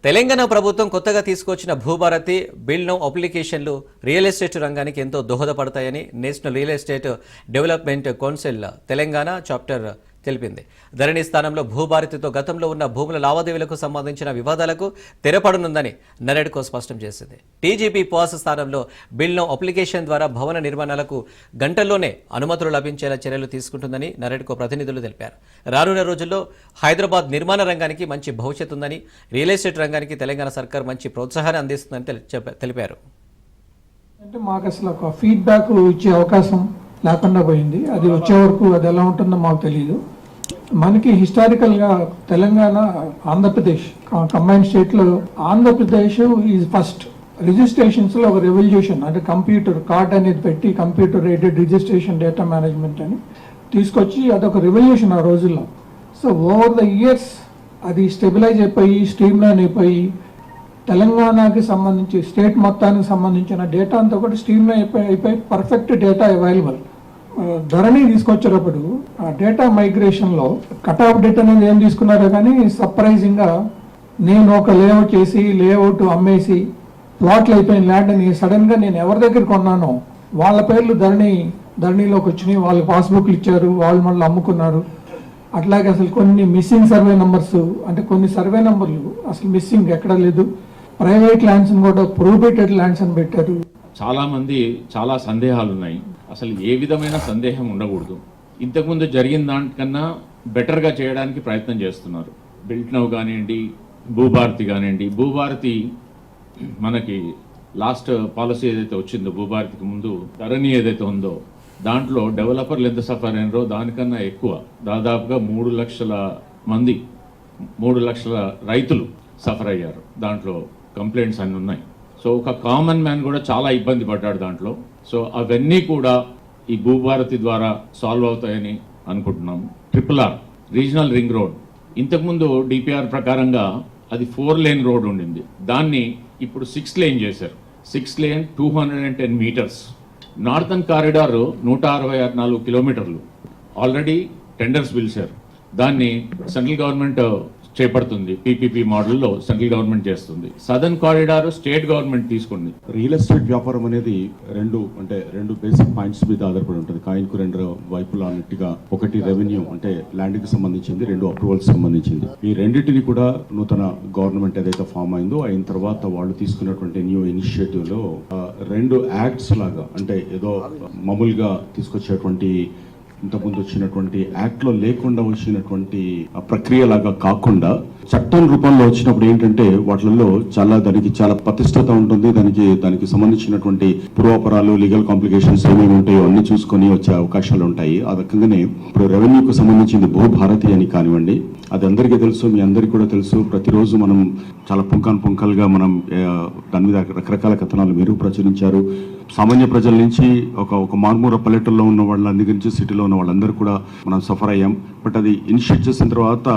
తెలంగాణ ప్రభుత్వం కొత్తగా తీసుకొచ్చిన భూభారతి బిల్ నౌ అప్లికేషన్లు రియల్ ఎస్టేట్ రంగానికి ఎంతో దోహదపడతాయని national real estate development council Telangana chapter తెలిపింది. ధరణి స్థానంలో భూభారతితో గతంలో ఉన్న భూముల లావాదేవీలకు సంబంధించిన వివాదాలకు తెరపడనుందని నరెడ్కో స్పష్టం చేసింది. టీజీపీ పాస్ స్థానంలో బిల్ నౌ అప్లికేషన్ ద్వారా భవన నిర్మాణాలకు గంటల్లోనే అనుమతులు లభించేలా చర్యలు తీసుకుంటుందని నరెడ్కో ప్రతినిధులు తెలిపారు. రానున్న రోజుల్లో హైదరాబాద్ నిర్మాణ రంగానికి మంచి భవిష్యత్తు ఉందని, రియల్ ఎస్టేట్ రంగానికి తెలంగాణ సర్కార్ మంచి ప్రోత్సాహాన్ని అందిస్తుందని తెలిపారు. అంటే మాకు అసలు ఒక ఫీడ్బ్యాక్ ఇచ్చే అవకాశం లేకుండా పోయింది. అది వచ్చే వరకు అది ఎలా ఉంటుందో మాకు తెలియదు. మనకి హిస్టారికల్గా తెలంగాణ, ఆంధ్రప్రదేశ్ కంబైన్ స్టేట్లో ఆంధ్రప్రదేశ్ ఈజ్ ఫస్ట్. రిజిస్ట్రేషన్స్లో ఒక రెవల్యూషన్, అంటే కంప్యూటర్ కార్డ్ అనేది పెట్టి computer aided registration data management అని తీసుకొచ్చి అదొక రెవల్యూషన్ ఆ రోజుల్లో. సో ఓవర్ ద ఇయర్స్ అది స్టెబిలైజ్ అయిపోయి స్ట్రీమ్లైన్ అయిపోయి తెలంగాణకి సంబంధించి స్టేట్ మొత్తానికి సంబంధించిన డేటా అంతా కూడా స్ట్రీమ్లైన్ అయిపోయి పర్ఫెక్ట్ డేటా అవైలబుల్. ధరణి తీసుకొచ్చేటప్పుడు ఆ డేటా మైగ్రేషన్లో కట్ ఆఫ్ డేటా అనేది ఏం తీసుకున్నారో కానీ సర్ప్రైజింగ్గా నేను ఒక లేఅవుట్ చేసి లేఅవుట్ అమ్మేసి ప్లాట్లు అయిపోయిన ల్యాండ్ అని సడన్గా నేను ఎవరి దగ్గర కొన్నానో వాళ్ళ పేర్లు ధరణిలోకి వచ్చినాయి. వాళ్ళు పాస్బుక్లు ఇచ్చారు, వాళ్ళు మళ్ళీ అమ్ముకున్నారు. అట్లాగే అసలు కొన్ని మిస్సింగ్ సర్వే నెంబర్స్, అంటే కొన్ని సర్వే నెంబర్లు అసలు మిస్సింగ్ ఎక్కడ లేదు. ప్రైవేట్ ల్యాండ్స్ కూడా ప్రొహిబిటెడ్ ల్యాండ్స్ అని పెట్టారు. చాలా మంది చాలా సందేహాలు ఉన్నాయి. అసలు ఏ విధమైన సందేహం ఉండకూడదు. ఇంతకుముందు జరిగిన దానికన్నా బెటర్గా చేయడానికి ప్రయత్నం చేస్తున్నారు. బిల్ట్ నౌ కానివ్వండి, భూభారతి కానివ్వండి. భూభారతి మనకి లాస్ట్ పాలసీ ఏదైతే వచ్చిందో, భూభారతికి ముందు ధరణి ఏదైతే ఉందో దాంట్లో డెవలపర్లు ఎంత సఫర్ అయినారో దానికన్నా ఎక్కువ, దాదాపుగా 3 లక్షల మంది, 3 లక్షల రైతులు సఫర్ అయ్యారు. దాంట్లో కంప్లైంట్స్ అన్నీ ఉన్నాయి. సో ఒక కామన్ మ్యాన్ కూడా చాలా ఇబ్బంది పడ్డాడు దాంట్లో. సో అవన్నీ కూడా ఈ భూభారతి ద్వారా సాల్వ్ అవుతాయని అనుకుంటున్నాం. RRR రీజనల్ రింగ్ రోడ్, ఇంతకుముందు డిపిఆర్ ప్రకారంగా అది 4 లేన్ రోడ్ ఉండింది. దాన్ని ఇప్పుడు 6 లేన్ చేశారు. 6 లేన్ 210 మీటర్స్. నార్థన్ కారిడార్ 164 కిలోమీటర్లు. ఆల్రెడీ టెండర్స్ పిలిచారు. దాన్ని సెంట్రల్ గవర్నమెంట్ చేపడుతుంది. పీపీపీ మోడల్లో సెంట్రల్ గవర్నమెంట్ చేస్తుంది. సదర్న్ కారిడార్ స్టేట్ గవర్నమెంట్ తీసుకుంది. రియల్ ఎస్టేట్ వ్యాపారం అనేది రెండు బేసిక్ పాయింట్స్ మీద ఆధారపడి ఉంటుంది. కాయిన్కు 2 వైపులా అన్నట్టుగా, ఒకటి రెవెన్యూ అంటే ల్యాండ్కి సంబంధించింది, 2 అప్రూవల్స్ సంబంధించింది. ఈ రెండింటిని కూడా నూతన గవర్నమెంట్ ఏదైతే ఫామ్ అయిందో అయిన తర్వాత వాళ్ళు తీసుకున్నటువంటి న్యూ ఇనిషియేటివ్లో 2 యాక్ట్స్ లాగా, అంటే ఏదో మామూలుగా తీసుకొచ్చేటువంటి ఇంతకుముందు వచ్చినటువంటి యాక్ట్లో లేకుండా వచ్చినటువంటి ప్రక్రియలాగా కాకుండా చట్టం రూపంలో వచ్చినప్పుడు ఏంటంటే వాటిల్లో దానికి చాలా ప్రతిష్టత ఉంటుంది. దానికి సంబంధించినటువంటి పూర్వాపరాలు, లీగల్ కాంప్లికేషన్స్ ఏమేమి ఉంటాయో అన్ని చూసుకొని వచ్చే అవకాశాలు ఉంటాయి. ఆ రకంగానే ఇప్పుడు రెవెన్యూకు సంబంధించింది భూభారతి అని కానివ్వండి, అది అందరికీ తెలుసు, మీ అందరికీ కూడా తెలుసు. ప్రతిరోజు మనం చాలా పుంఖాలుగా మనం దాని మీద రకరకాల కథనాలు మీరు ప్రచురించారు. సామాన్య ప్రజల నుంచి ఒక మారుమూల పల్లెటూరులో ఉన్న వాళ్ళందరి నుంచి సిటీలో ఉన్న వాళ్ళందరూ కూడా మనం సఫర్ అయ్యాం. బట్ అది ఇనిషియేట్ చేసిన తర్వాత